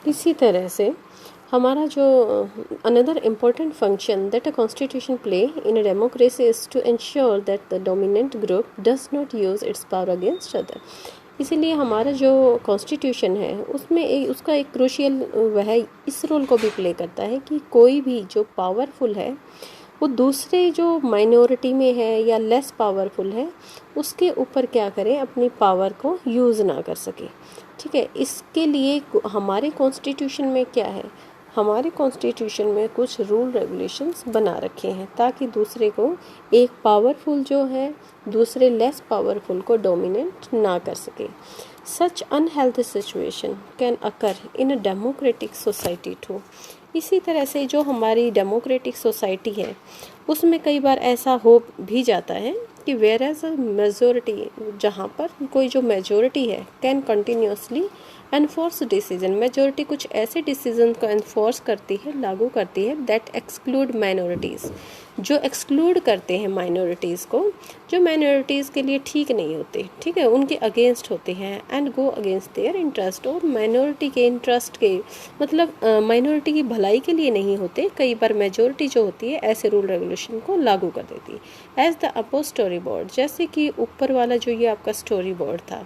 इसी तरह से हमारा जो another important function that a constitution play in a democracy is to ensure that the dominant group does not use its power against other. इसीलिए हमारा जो कॉन्स्टिट्यूशन है उसमें उसका एक क्रूशियल वह इस रोल को भी प्ले करता है कि कोई भी जो पावरफुल है वो दूसरे जो माइनॉरिटी में है या लेस पावरफुल है उसके ऊपर क्या करें, अपनी पावर को यूज़ ना कर सके। ठीक है, इसके लिए हमारे कॉन्स्टिट्यूशन में क्या है, हमारे कॉन्स्टिट्यूशन में कुछ रूल रेगुलेशंस बना रखे हैं ताकि दूसरे को, एक पावरफुल जो है दूसरे लेस पावरफुल को डोमिनेट ना कर सके। Such unhealthy situation can occur in a democratic society too. इसी तरह से जो हमारी डेमोक्रेटिक सोसाइटी है उसमें कई बार ऐसा हो भी जाता है कि वेयर एज अ मेजोरिटी, जहाँ पर कोई जो मेजोरिटी है can continuously enforce decision, majority कुछ ऐसे डिसीजन को एनफोर्स करती है, लागू करती है दैट एक्सक्लूड माइनॉरिटीज़, जो एक्सक्लूड करते हैं माइनॉरिटीज़ को, जो माइनॉरिटीज़ के लिए ठीक नहीं होते, ठीक है, उनके अगेंस्ट होते हैं and go against their interest, और माइनॉरिटी के इंटरेस्ट के मतलब माइनॉरिटी की भलाई के लिए नहीं होते। कई बार मेजोरिटी जो होती है ऐसे रूल रेगुलेशन को लागू कर देती है। As the oppose story board, जैसे कि ऊपर वाला जो ये आपका स्टोरी बोर्ड था,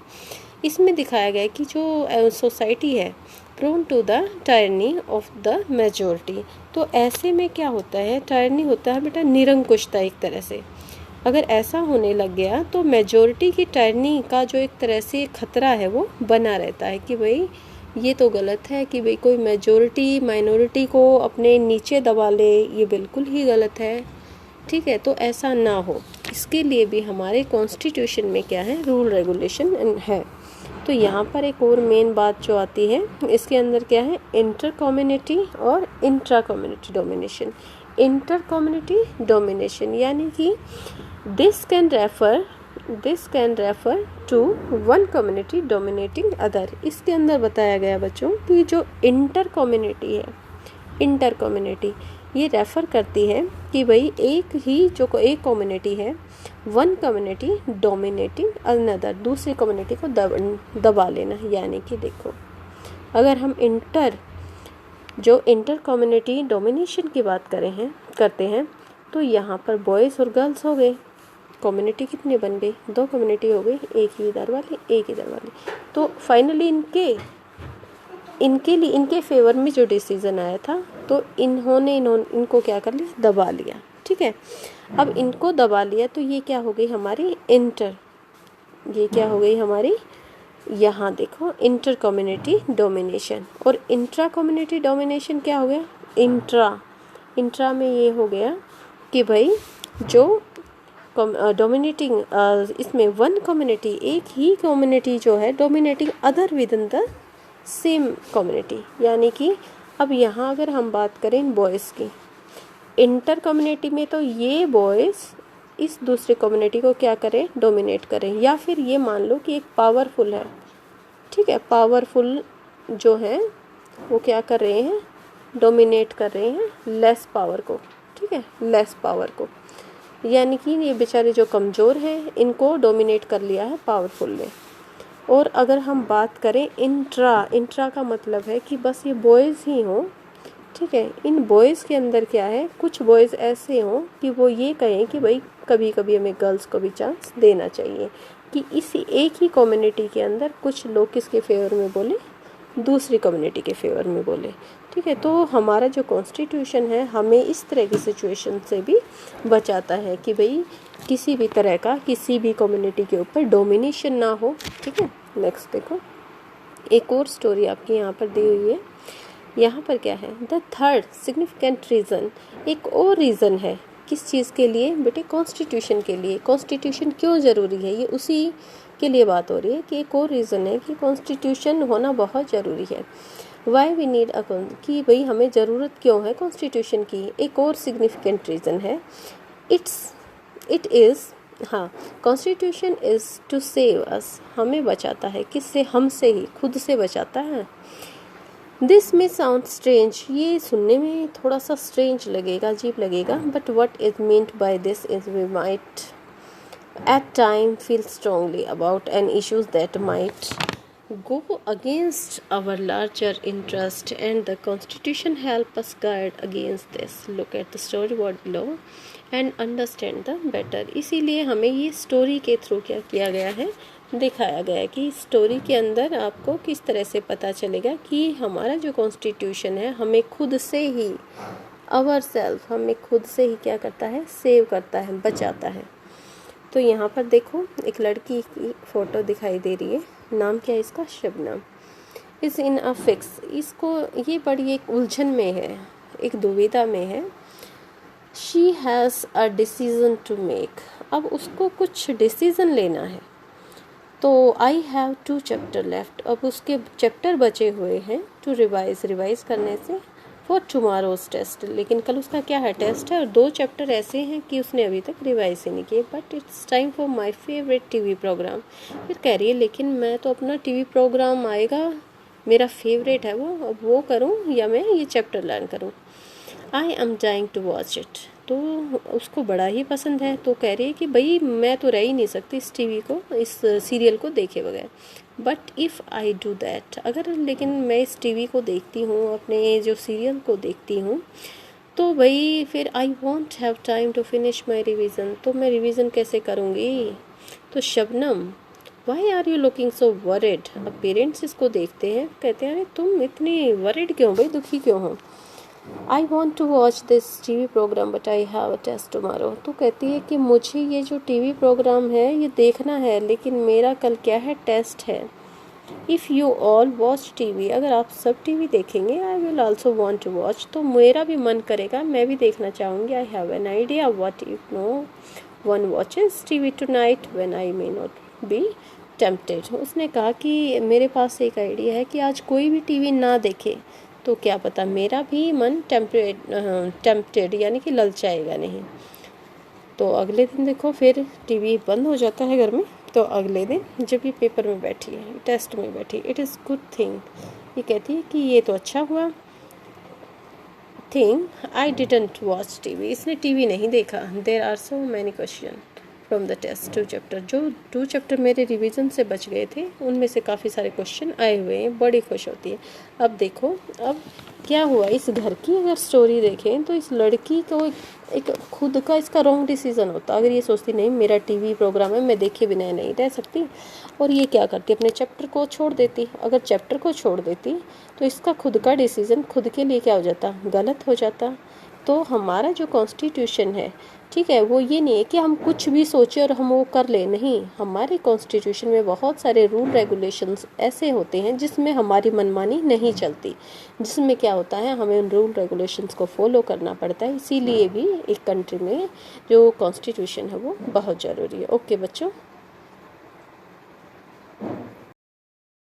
इसमें दिखाया गया कि जो सोसाइटी है prone to the tyranny of the majority, तो ऐसे में क्या होता है, टायरनी होता है बेटा निरंकुशता एक तरह से। अगर ऐसा होने लग गया तो मेजोरिटी की टायरनी का जो एक तरह से खतरा है वो बना रहता है कि भाई ये तो गलत है कि भाई कोई मेजोरिटी माइनॉरिटी को अपने नीचे दबा ले, ये बिल्कुल ही गलत है। ठीक है, तो ऐसा ना हो इसके लिए भी हमारे कॉन्स्टिट्यूशन में क्या है, रूल रेगुलेशन है। तो यहाँ पर एक और मेन बात जो आती है इसके अंदर क्या है, इंटर कम्युनिटी और intra community domination. Inter community domination यानी कि this can refer to one community dominating other. इसके अंदर बताया गया बच्चों कि जो इंटर कम्युनिटी है, इंटर कम्युनिटी ये रेफ़र करती है कि भाई एक एक कम्युनिटी है, वन कम्युनिटी डोमिनेटिंग अनदर, दूसरी कम्युनिटी को दबा लेना। यानी कि देखो, अगर हम इंटर कम्युनिटी डोमिनेशन की बात करते हैं तो यहाँ पर बॉयज़ और गर्ल्स हो गए, कम्युनिटी कितनी बन गई, 2 कम्युनिटी हो गई, एक इधर वाली एक इधर वाली। तो फाइनली इनके फेवर में जो डिसीजन आया था तो इनको क्या कर लिया, दबा लिया। ठीक है, अब इनको दबा लिया तो ये क्या हो गई हमारी ये क्या हो गई हमारी, यहाँ देखो इंटर कम्युनिटी डोमिनेशन। और इंट्रा कम्युनिटी डोमिनेशन क्या हो गया, इंट्रा में ये हो गया कि भाई जो डोमिनेटिंग इसमें वन कम्युनिटी, एक ही कम्युनिटी जो है dominating other with in the same community. यानी कि अब यहाँ अगर हम बात करें बॉयज़ की, इंटर कम्युनिटी में तो ये बॉयज़ इस दूसरे कम्युनिटी को क्या करें, डोमिनेट करें। या फिर ये मान लो कि एक पावरफुल है, ठीक है, पावरफुल जो है वो क्या कर रहे हैं, डोमिनेट कर रहे हैं लेस पावर को। ठीक है, लेस पावर को, यानी कि ये बेचारे जो कमज़ोर हैं इनको डोमिनेट कर लिया है पावरफुल ने। और अगर हम बात करें इंट्रा का मतलब है कि बस ये बॉयज़ ही हों। ठीक है, इन बॉयज़ के अंदर क्या है, कुछ बॉयज़ ऐसे हों कि वो ये कहें कि भाई कभी कभी हमें गर्ल्स को भी चांस देना चाहिए, कि इसी एक ही कम्युनिटी के अंदर कुछ लोग किसके फेवर में बोले, दूसरी कम्युनिटी के फेवर में बोले। ठीक है, तो हमारा जो कॉन्स्टिट्यूशन है हमें इस तरह की सिचुएशन से भी बचाता है कि भाई किसी भी तरह का किसी भी कम्युनिटी के ऊपर डोमिनेशन ना हो। ठीक है, नेक्स्ट देखो, एक और स्टोरी आपकी यहाँ पर दी हुई है। यहाँ पर क्या है, द थर्ड सिग्निफिकेंट रीज़न, एक और रीज़न है किस चीज़ के लिए बेटे, कॉन्स्टिट्यूशन के लिए। कॉन्स्टिट्यूशन क्यों ज़रूरी है, ये उसी के लिए बात हो रही है कि एक और रीज़न है कि कॉन्स्टिट्यूशन होना बहुत ज़रूरी है। वाई वी नीड अ, कि भाई हमें ज़रूरत क्यों है कॉन्स्टिट्यूशन की। एक और सिग्निफिकेंट रीज़न है, इट इज़, हाँ, constitution is to save us, हमें बचाता है, किससे, हमसे ही, खुद से बचाता है। दिस में साउंड स्ट्रेंज, ये सुनने में थोड़ा सा स्ट्रेंज लगेगा, अजीब लगेगा, but what is meant by this is we might at time feel strongly about an issues that might go against our larger interest, and the constitution help us guard against this. Look at the storyboard below and understand the better. इसीलिए हमें ये story के through क्या किया गया है, दिखाया गया है कि स्टोरी के अंदर आपको किस तरह से पता चलेगा कि हमारा जो कॉन्स्टिट्यूशन है हमें खुद से ही आवर सेल्फ हमें खुद से ही क्या करता है, सेव करता है, बचाता है। तो यहाँ पर देखो एक लड़की की फ़ोटो दिखाई दे रही है, नाम क्या है इसका, Shabnam. Is in a fix, इसको ये बड़ी एक उलझन में है, एक दुविधा में है। She has a decision to make, अब उसको कुछ डिसीज़न लेना है। तो आई हैव 2 चैप्टर लेफ्ट, अब उसके चैप्टर बचे हुए हैं टू रिवाइज करने से फॉर टुमारोज टेस्ट, लेकिन कल उसका क्या है, टेस्ट है, और 2 चैप्टर ऐसे हैं कि उसने अभी तक रिवाइज ही नहीं किए। But it's time for my favourite TV programme, फिर कह रही है लेकिन मैं तो अपना टीवी प्रोग्राम आएगा, मेरा फेवरेट है वो, अब वो करूँ या मैं ये चैप्टर लर्न करूँ। I am dying to watch it, तो उसको बड़ा ही पसंद है, तो कह रही है कि भाई मैं तो रह ही नहीं सकती इस टीवी को, इस सीरियल को देखे बगैर। But if I do that, अगर लेकिन मैं इस टीवी को देखती हूँ, अपने जो सीरियल को देखती हूँ, तो भाई फिर I won't have time to finish my revision, तो मैं रिविज़न कैसे करूँगी। तो Shabnam, why are you looking so worried, अब पेरेंट्स इसको देखते हैं, कहते हैं अरे तुम इतनी वरिड क्यों भाई, दुखी क्यों हो। I want to watch this TV programme but I have a test tomorrow, तो कहती है कि मुझे ये जो टीवी प्रोग्राम है ये देखना है, लेकिन मेरा कल क्या है, टेस्ट है। If you all watch TV, अगर आप सब टीवी देखेंगे, I will also want to watch, तो मेरा भी मन करेगा, मैं भी देखना चाहूँगी। I have an idea what you no one watches TV tonight when I may not be tempted. उसने कहा कि मेरे पास एक आइडिया है कि आज कोई भी टीवी ना देखे, तो क्या पता मेरा भी मन टेम्पटेड यानी कि ललचाएगा नहीं। तो अगले दिन देखो फिर टीवी बंद हो जाता है घर में, तो अगले दिन जब ये पेपर में बैठी है, टेस्ट में बैठी, इट इज़ गुड थिंग, ये कहती है कि ये तो अच्छा हुआ, thing I didn't watch TV, इसने टीवी नहीं देखा। There are so many question from the test 2 chapter, जो 2 चैप्टर मेरे रिवीजन से बच गए थे उनमें से काफ़ी सारे क्वेश्चन आए हुए हैं, बड़ी खुश होती है। अब देखो अब क्या हुआ, इस घर की अगर स्टोरी देखें तो इस लड़की को एक खुद का इसका रॉन्ग डिसीज़न होता, अगर ये सोचती नहीं मेरा टीवी प्रोग्राम है, मैं देखे बिना नहीं रह सकती, और ये क्या करती, अपने चैप्टर को छोड़ देती। अगर चैप्टर को छोड़ देती तो इसका खुद का डिसीज़न खुद के लिए क्या हो जाता, गलत हो जाता। तो हमारा जो कॉन्स्टिट्यूशन है, ठीक है, वो ये नहीं है कि हम कुछ भी सोचें और हम वो कर लें, नहीं, हमारे कॉन्स्टिट्यूशन में बहुत सारे रूल रेगुलेशंस ऐसे होते हैं जिसमें हमारी मनमानी नहीं चलती, जिसमें क्या होता है हमें उन रूल रेगुलेशंस को फॉलो करना पड़ता है। इसीलिए भी एक कंट्री में जो कॉन्स्टिट्यूशन है वो बहुत ज़रूरी है। ओके बच्चों।